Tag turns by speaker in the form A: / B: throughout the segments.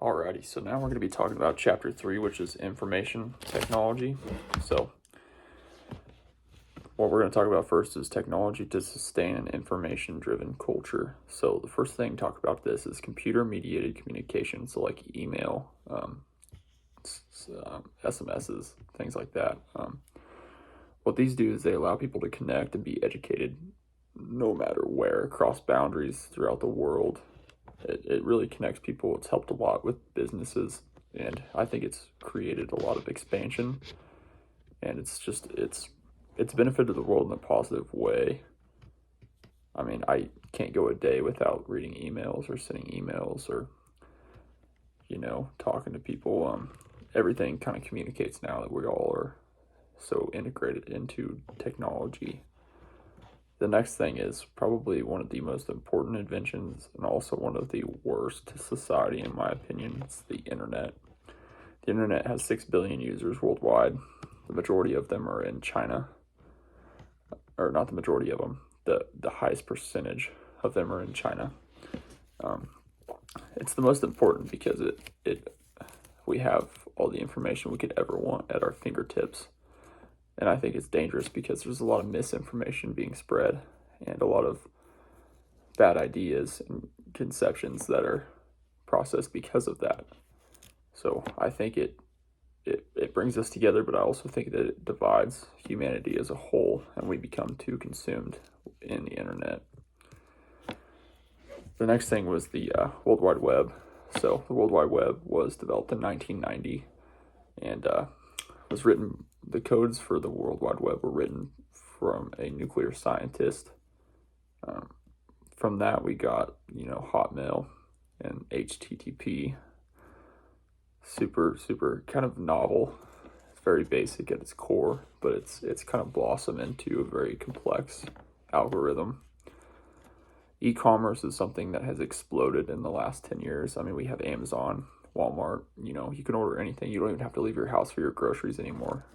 A: Alrighty, so now we're going to be talking about chapter 3, which is information technology. So, what we're going to talk about first is technology to sustain an information-driven culture. So, the first thing to talk about this is computer-mediated communication, so like email, SMSs, things like that. What these do is they allow people to connect and be educated no matter where, across boundaries throughout the world. It really connects people. It's helped a lot with businesses, and I think it's created a lot of expansion, and it's benefited the world in a positive way. I mean, I can't go a day without reading emails or sending emails or talking to people. Everything kind of communicates now that we all are so integrated into technology. The next thing is probably one of the most important inventions and also one of the worst to society, in my opinion. It's the internet. The internet has 6 billion users worldwide. The majority of them are in China. Or not the majority of them. The highest percentage of them are in China. It's the most important because we have all the information we could ever want at our fingertips. And I think it's dangerous because there's a lot of misinformation being spread and a lot of bad ideas and conceptions that are processed because of that. So I think it brings us together, but I also think that it divides humanity as a whole, and we become too consumed in the internet. The next thing was the World Wide Web. So the World Wide Web was developed in 1990 and was written. The codes for the World Wide Web were written from a nuclear scientist. From that, we got, Hotmail and HTTP. Super kind of novel. It's very basic at its core, but it's kind of blossomed into a very complex algorithm. E-commerce is something that has exploded in the last 10 years. I mean, we have Amazon, Walmart, you can order anything. You don't even have to leave your house for your groceries anymore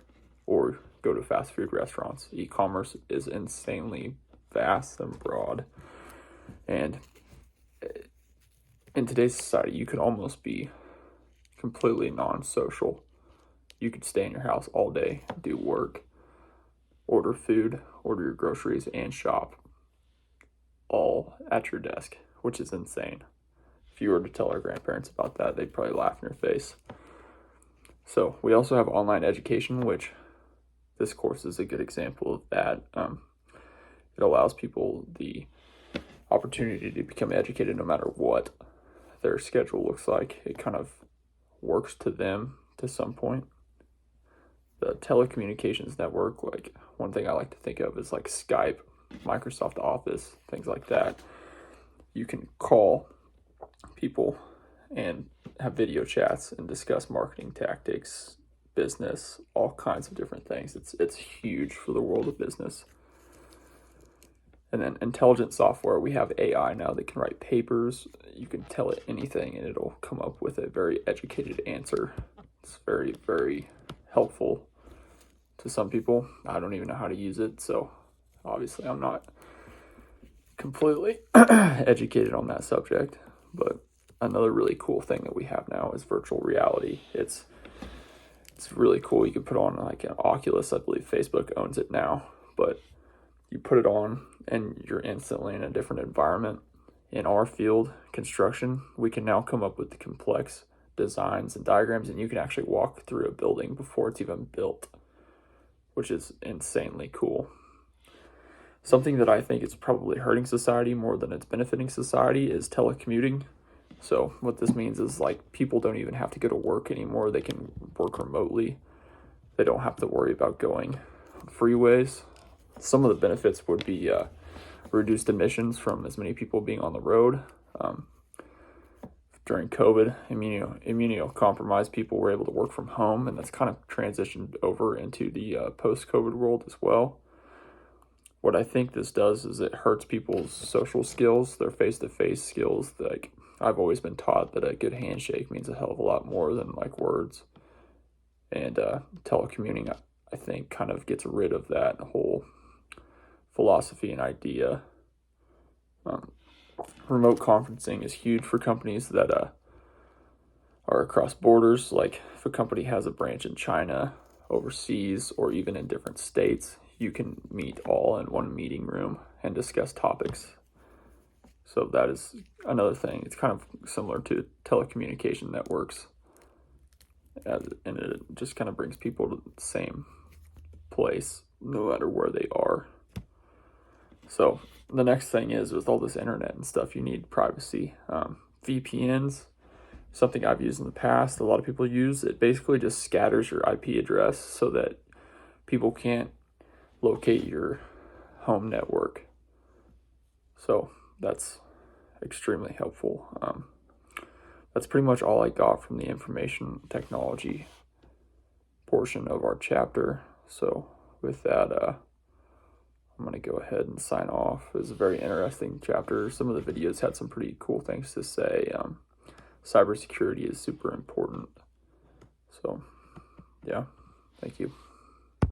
A: or go to fast food restaurants. E-commerce is insanely vast and broad. And in today's society, you could almost be completely non-social. You could stay in your house all day, do work, order food, order your groceries, and shop all at your desk, which is insane. If you were to tell our grandparents about that, they'd probably laugh in your face. So we also have online education, which this course is a good example of that. It allows people the opportunity to become educated no matter what their schedule looks like. It kind of works to them to some point. The telecommunications network, like one thing I like to think of is like Skype, Microsoft Office, things like that. You can call people and have video chats and discuss marketing tactics, business, all kinds of different things. It's huge for the world of business. And then intelligent software, we have AI now that can write papers. You can tell it anything and it'll come up with a very educated answer. It's very, very helpful to some people. I don't even know how to use it, so obviously I'm not completely educated on that subject. But another really cool thing that we have now is virtual reality. It's really cool. You can put on like an Oculus. I believe Facebook owns it now, but you put it on and you're instantly in a different environment. In our field, construction, we can now come up with the complex designs and diagrams, and you can actually walk through a building before it's even built, which is insanely cool. Something that I think is probably hurting society more than it's benefiting society is telecommuting. So what this means is like people don't even have to go to work anymore. They can work remotely. They don't have to worry about going on freeways. Some of the benefits would be reduced emissions from as many people being on the road. During COVID, immunocompromised people were able to work from home, and that's kind of transitioned over into the post-COVID world as well. What I think this does is it hurts people's social skills, their face-to-face skills. Like, I've always been taught that a good handshake means a hell of a lot more than like words. And telecommuting, I think, kind of gets rid of that whole philosophy and idea. Remote conferencing is huge for companies that are across borders. Like if a company has a branch in China, overseas, or even in different states, you can meet all in one meeting room and discuss topics. So that is another thing. It's kind of similar to telecommunication networks, and it just kind of brings people to the same place no matter where they are. So the next thing is, with all this internet and stuff, you need privacy. VPNs, something I've used in the past, a lot of people use. It basically just scatters your IP address so that people can't locate your home network. So that's extremely helpful. That's pretty much all I got from the information technology portion of our chapter. So with that, I'm going to go ahead and sign off. It was a very interesting chapter. Some of the videos had some pretty cool things to say. Cybersecurity is super important. So, yeah, thank you.